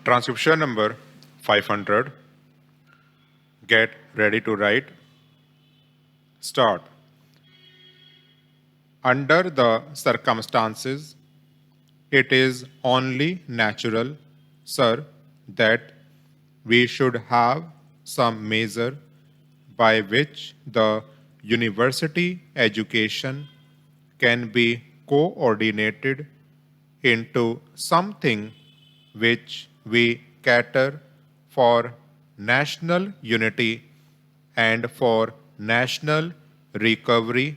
Transcription number 500. Get ready to write. Start. Under the circumstances, it is only natural, sir, that we should have some measure by which the university education can be coordinated into something which we cater for national unity and for national recovery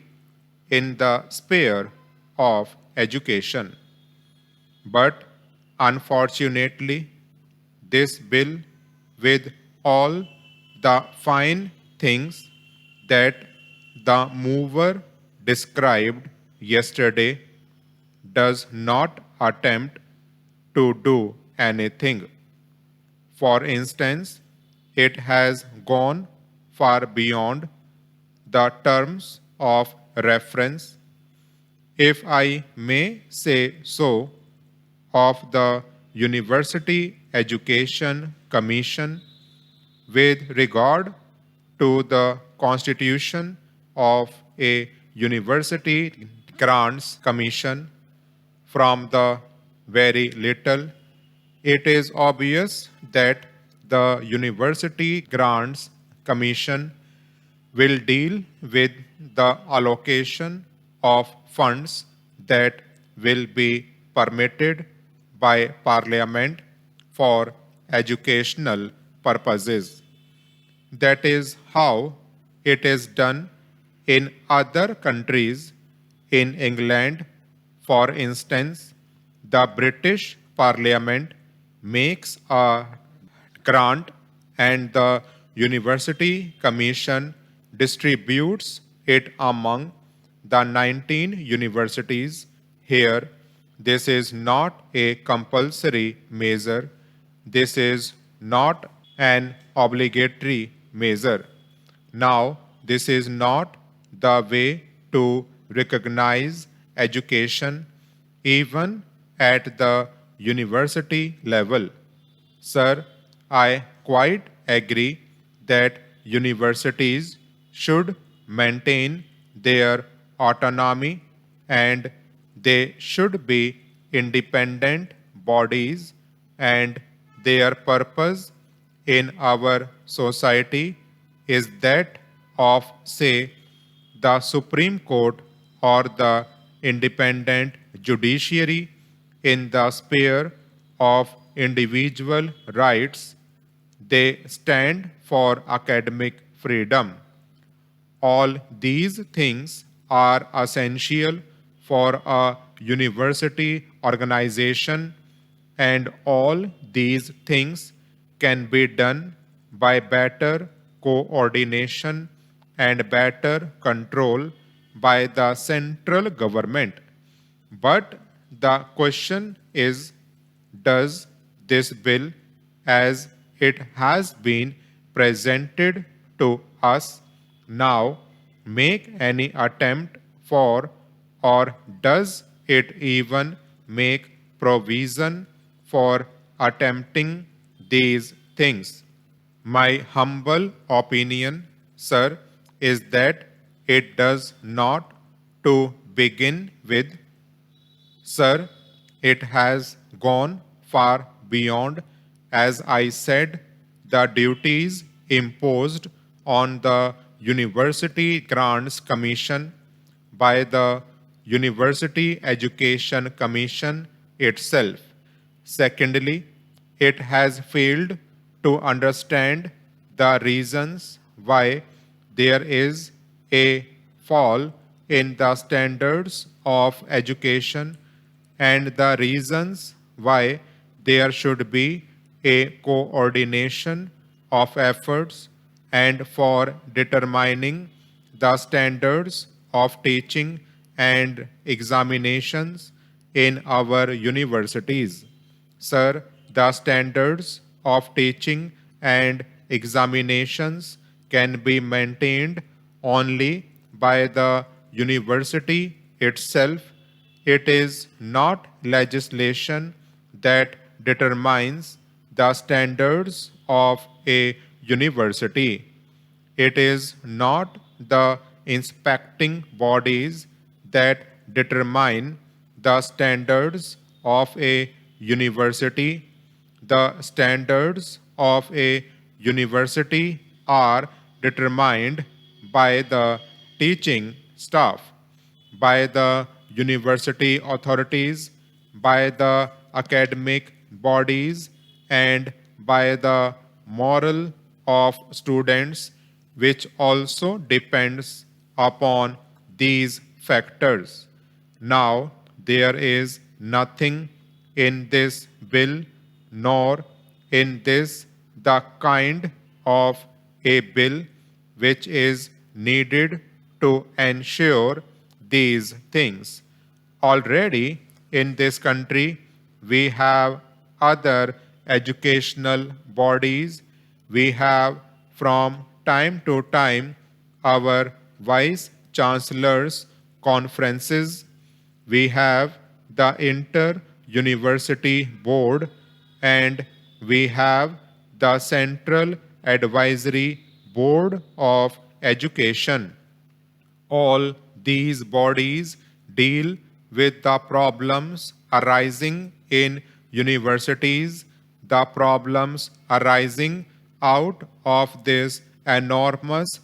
in the sphere of education. But unfortunately, this bill, with all the fine things that the mover described yesterday, does not attempt to do anything. For instance, it has gone far beyond the terms of reference, if I may say so, of the University Education Commission with regard to the constitution of a University Grants Commission. From the very little, it is obvious that the University Grants Commission will deal with the allocation of funds that will be permitted by Parliament for educational purposes. That is how it is done in other countries. In England, for instance, the British Parliament makes a grant and the University Commission distributes it among the 19 universities. Here, this is not a compulsory measure. This is not an obligatory measure. Now, this is not the way to recognize education even at the university level. Sir, I quite agree that universities should maintain their autonomy and they should be independent bodies, and their purpose in our society is that of, say, the Supreme Court or the independent judiciary in the sphere of individual rights. They stand for academic freedom. All these things are essential for a university organization, and all these things can be done by better coordination and better control by the central government. But the question is, does this bill, as it has been presented to us now, make any attempt for, or does it even make provision for attempting these things? My humble opinion, sir, is that it does not to begin with. Sir, it has gone far beyond, as I said, the duties imposed on the University Grants Commission by the University Education Commission itself. Secondly, it has failed to understand the reasons why there is a fall in the standards of education and the reasons why there should be a coordination of efforts and for determining the standards of teaching and examinations in our universities. Sir, the standards of teaching and examinations can be maintained only by the university itself. It is not legislation that determines the standards of a university. It is not the inspecting bodies that determine the standards of a university. The standards of a university are determined by the teaching staff, by the university authorities, by the academic bodies, and by the moral of students, which also depends upon these factors. Now, there is nothing in this bill nor in this the kind of a bill which is needed to ensure these things. Already in this country, we have other educational bodies. We have from time to time our vice chancellors' conferences. We have the inter university board, and we have the central advisory board of education. All these bodies deal with the problems arising in universities, the problems arising out of this enormous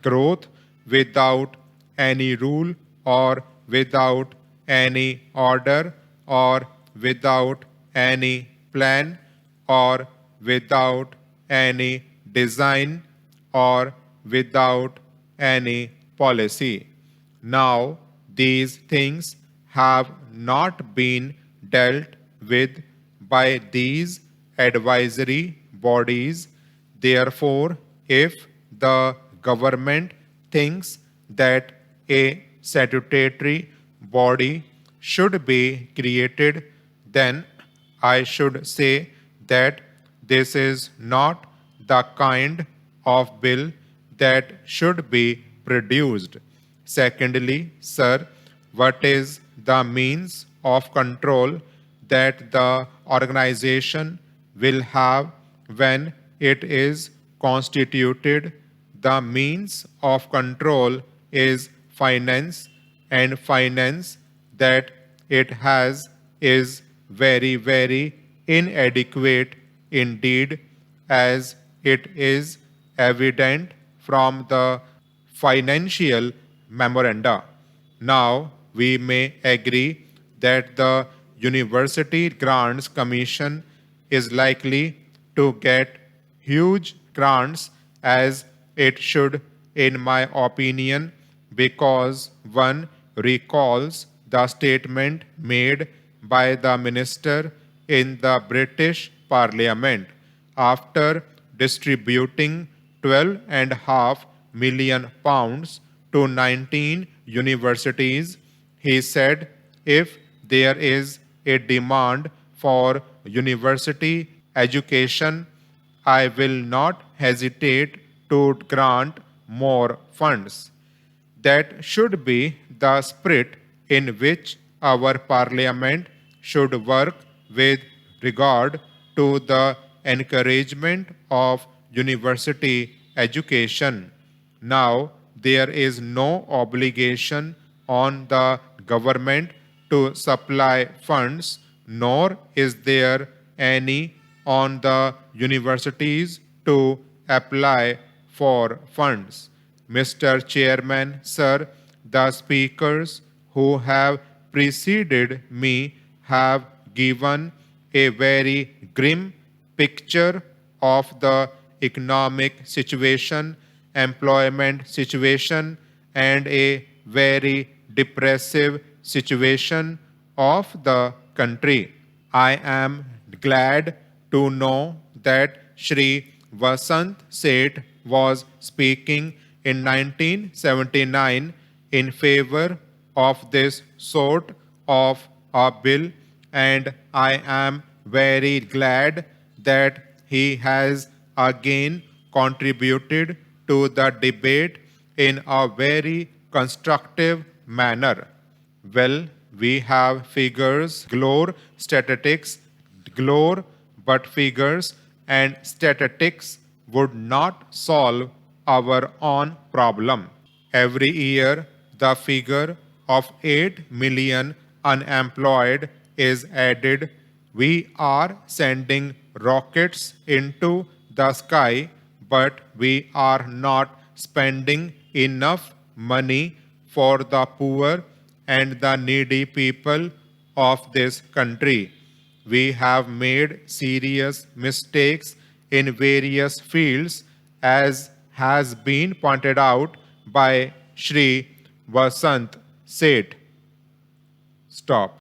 growth without any rule or without any order or without any plan or without any design or without any policy. Now, these things have not been dealt with by these advisory bodies. Therefore, if the government thinks that a statutory body should be created, then I should say that this is not the kind of bill that should be produced. Secondly, sir, what is the means of control that the organization will have when it is constituted? The means of control is finance, and finance that it has is very, very inadequate indeed, as it is evident from the financial memoranda. Now, we may agree that the University Grants Commission is likely to get huge grants, as it should, in my opinion, because one recalls the statement made by the minister in the British Parliament after distributing £12.5 million to 19 universities. He said, if there is a demand for university education, I will not hesitate to grant more funds. That should be the spirit in which our parliament should work with regard to the encouragement of university education. Now, there is no obligation on the government to supply funds, nor is there any on the universities to apply for funds. Mr. Chairman, sir, the speakers who have preceded me have given a very grim picture of the economic situation, employment situation, and a very depressive situation of the country. I am glad to know that Shri Vasant Seth was speaking in 1979 in favor of this sort of a bill, and I am very glad that he has again contributed to the debate in a very constructive manner. Well, we have figures galore, statistics galore, but figures and statistics would not solve our own problem. Every year, the figure of 8 million unemployed is added. We are sending rockets into the sky, but we are not spending enough money for the poor and the needy people of this country. We have made serious mistakes in various fields, as has been pointed out by Shri Vasant Seth. Stop.